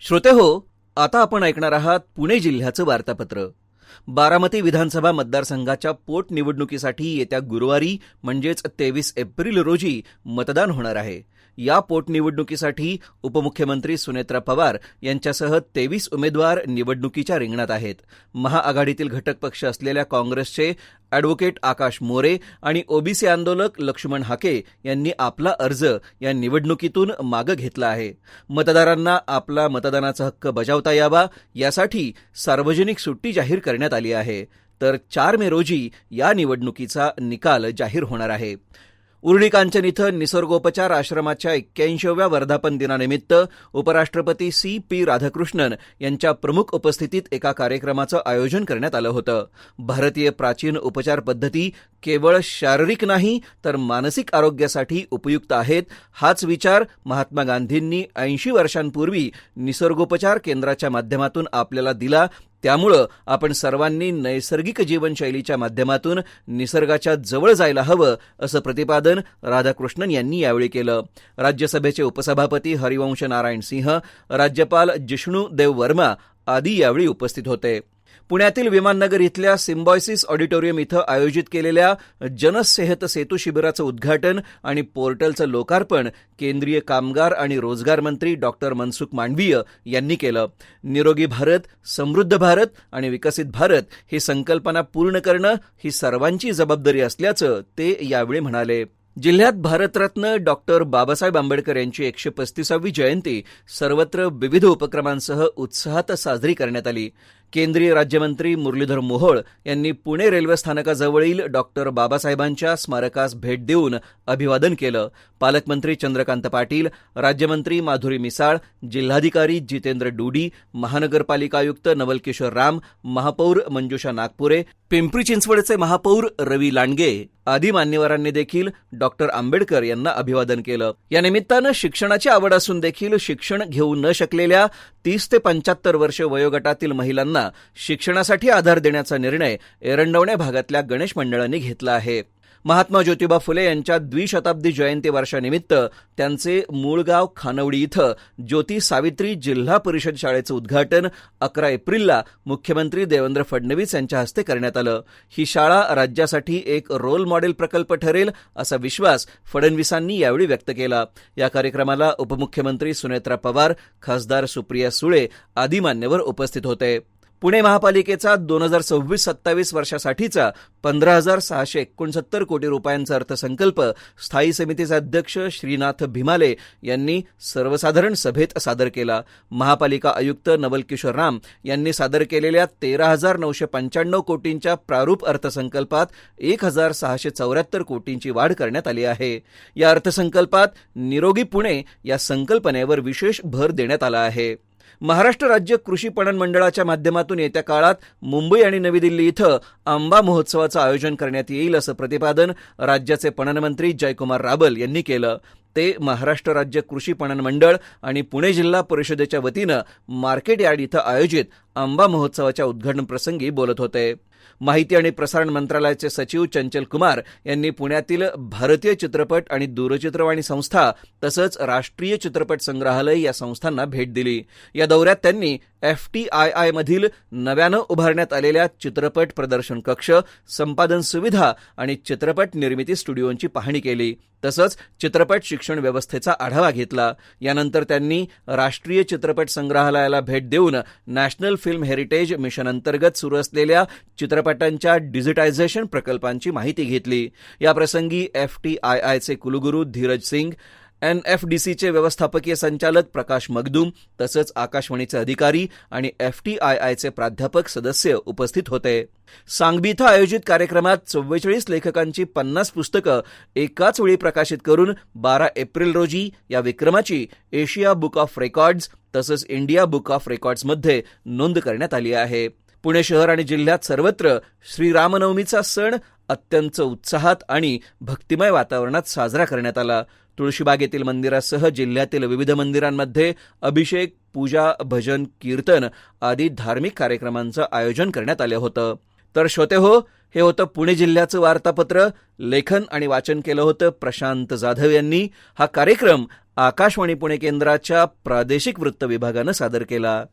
श्रोते हो, आता आपण ऐकणार आहात पुणे जिल्ह्याचं वार्तापत्र. बारामती विधानसभा मतदारसंघाच्या पोटनिवडणुकीसाठी येत्या गुरुवारी म्हणजेच 23 एप्रिल रोजी मतदान होणार आहे. या पोटनिवडणुकीसाठी उपमुख्यमंत्री सुनेत्रा पवार यांच्यासह 23 उमेदवार निवडणुकीच्या रिंगणात आहेत. महाआघाडीतील घटक पक्ष असलेल्या काँग्रेसचे ॲडव्होकेट आकाश मोरे आणि ओबीसी आंदोलक लक्ष्मण हाके यांनी आपला अर्ज या निवडणुकीतून मागे घेतला आहे. मतदारांना आपला मतदानाचा हक्क बजावता यावा यासाठी सार्वजनिक सुट्टी जाहीर करण्यात आली आहे. तर 4 मे रोजी या निवडणुकीचा निकाल जाहीर होणार आहे. उर्डी कांचन इथं निसर्गोपचार आश्रमाच्या 81व्या वर्धापन दिनानिमित्त उपराष्ट्रपती सी.पी. राधाकृष्णन यांच्या प्रमुख उपस्थितीत एका कार्यक्रमाचं आयोजन करण्यात आलं होतं. भारतीय प्राचीन उपचार पद्धती केवळ शारीरिक नाही तर मानसिक आरोग्यासाठी उपयुक्त आहेत, हाच विचार महात्मा गांधींनी 80 वर्षांपूर्वी निसर्गोपचार केंद्राच्या माध्यमातून आपल्याला दिला. त्यामुळं आपण सर्वांनी नैसर्गिक जीवनशैलीच्या माध्यमातून निसर्गाच्या जवळ जायला हवं, असं प्रतिपादन राधाकृष्णन यांनी यावेळी केलं. राज्यसभेचे उपसभापती हरिवंश नारायण सिंह, राज्यपाल जिष्णू देव वर्मा आदी यावेळी उपस्थित होते. पुण्यातील विमाननगर इथल्या सिम्बॉयसिस ऑडिटोरियम इथं आयोजित केलेल्या जनसेहत सेतू शिबिराचं उद्घाटन आणि पोर्टलचं लोकार्पण केंद्रीय कामगार आणि रोजगार मंत्री डॉक्टर मनसुख मांडवीय यांनी केलं. निरोगी भारत, समृद्ध भारत आणि विकसित भारत ही संकल्पना पूर्ण करणं ही सर्वांची जबाबदारी असल्याचं ते यावेळी म्हणाले. जिल्ह्यात भारतरत्न डॉक्टर बाबासाहेब आंबेडकर यांची 135वी जयंती सर्वत्र विविध उपक्रमांसह उत्साहात साजरी करण्यात आली. केंद्रीय राज्यमंत्री मुरलीधर मोहोळ यांनी पुणे रेल्वे स्थानकाजवळील डॉक्टर बाबासाहेबांच्या स्मारकास भेट देऊन अभिवादन केलं. पालकमंत्री चंद्रकांत पाटील, राज्यमंत्री माधुरी मिसाळ, जिल्हाधिकारी जितेंद्र डुडी, महानगरपालिका आयुक्त नवल किशोर राम, महापौर मंजुषा नागपुरे, पिंपरी चिंचवडचे महापौर रवी लांडगे आदी मान्यवरांनी देखील डॉक्टर आंबेडकर यांना अभिवादन केलं. या निमित्तानं शिक्षणाची आवड असून देखील शिक्षण घेऊ न शकलेल्या 30 ते 75 वर्ष वयोगटातील महिलांना शिक्षणासाठी आधार देण्याचा निर्णय एरंडवणे भागातल्या गणेश मंडळांनी घेतला आहे. महात्मा ज्योतिबा फुले यांच्या द्विशताब्दी जयंती वर्षानिमित्त त्यांचे मूळ गाव खानवडी इथं ज्योती सावित्री जिल्हा परिषद शाळेचं उद्घाटन 11 एप्रिलला मुख्यमंत्री देवेंद्र फडणवीस यांच्या हस्ते करण्यात आलं. ही शाळा राज्यासाठी एक रोल मॉडेल प्रकल्प ठरेल असा विश्वास फडणवीसांनी यावेळी व्यक्त केला. या कार्यक्रमाला उपमुख्यमंत्री सुनेत्रा पवार, खासदार सुप्रिया सुळे आदी मान्यवर उपस्थित होते. पुणे महापालिकेचा 2026-27 वर्षासाठीचा 15,669 कोटी रुपयांचा अर्थसंकल्प स्थायी समितीचे अध्यक्ष श्रीनाथ भिमाले यांनी सर्वसाधारण सभेत सादर केला. महापालिका आयुक्त नवल किशोर राम यांनी सादर केलेल्या 13,995 कोटींच्या प्रारूप अर्थसंकल्पात 1,674 कोटींची वाढ करण्यात आली आहे. या अर्थसंकल्पात निरोगी पुणे या संकल्पनेवर विशेष भर देण्यात आला आहे. महाराष्ट्र राज्य कृषी पणन मंडळाच्या माध्यमातून येत्या काळात मुंबई आणि नवी दिल्ली इथं आंबा महोत्सवाचं आयोजन करण्यात येईल असं प्रतिपादन राज्याचे पणन मंत्री जयकुमार रावल यांनी केलं. ते महाराष्ट्र राज्य कृषी पणन मंडळ आणि पुणे जिल्हा परिषदेच्या वतीनं मार्केट यार्ड इथं आयोजित आंबा महोत्सवाच्या उद्घाटन प्रसंगी बोलत होते. माहिती आणि प्रसारण मंत्रालयाचे सचिव चंचल कुमार यांनी पुण्यातील भारतीय चित्रपट आणि दूरचित्रवाणी संस्था तसंच राष्ट्रीय चित्रपट संग्रहालय या संस्थांना भेट दिली. या दौऱ्यात त्यांनी FTII मधील नव्यानं उभारण्यात आलेल्या चित्रपट प्रदर्शन कक्ष, संपादन सुविधा आणि चित्रपट निर्मिती स्टुडिओंची पाहणी केली. तसंच चित्रपट शिक्षण व्यवस्थेचा आढावा घेतला. यानंतर त्यांनी राष्ट्रीय चित्रपट संग्रहालयाला भेट देऊन नॅशनल फिल्म हेरिटेज मिशन अंतर्गत सुरू असलेल्या चित्रपटांच्या डिजिटायझेशन प्रकल्पांची माहिती घेतली. याप्रसंगी FTIIचे कुलगुरू धीरज सिंग, NFDCचे व्यवस्थापकीय संचालक प्रकाश मगदूम तसंच आकाशवाणीचे अधिकारी आणि FTIIचे प्राध्यापक सदस्य उपस्थित होते. सांगवी इथं आयोजित कार्यक्रमात 44 लेखकांची 50 पुस्तकं एकाच वेळी प्रकाशित करून 12 एप्रिल रोजी या विक्रमाची एशिया बुक ऑफ रेकॉर्ड्स तसंच इंडिया बुक ऑफ रेकॉर्ड्समध्ये नोंद करण्यात आली आहे. पुणे शहर आणि जिल्ह्यात सर्वत्र श्रीरामनवमीचा सण अत्यंत उत्साहात आणि भक्तिमय वातावरणात साजरा करण्यात आला. तुळशीबागेतील मंदिरासह जिल्ह्यातील विविध मंदिरांमध्ये अभिषेक, पूजा, भजन, कीर्तन आदी धार्मिक कार्यक्रमांचं आयोजन करण्यात आलं होतं. तर श्रोते हो, हे होतं पुणे जिल्ह्याचं वार्तापत्र. लेखन आणि वाचन केलं होतं प्रशांत जाधव यांनी. हा कार्यक्रम आकाशवाणी पुणे केंद्राच्या प्रादेशिक वृत्त विभागानं सादर केला.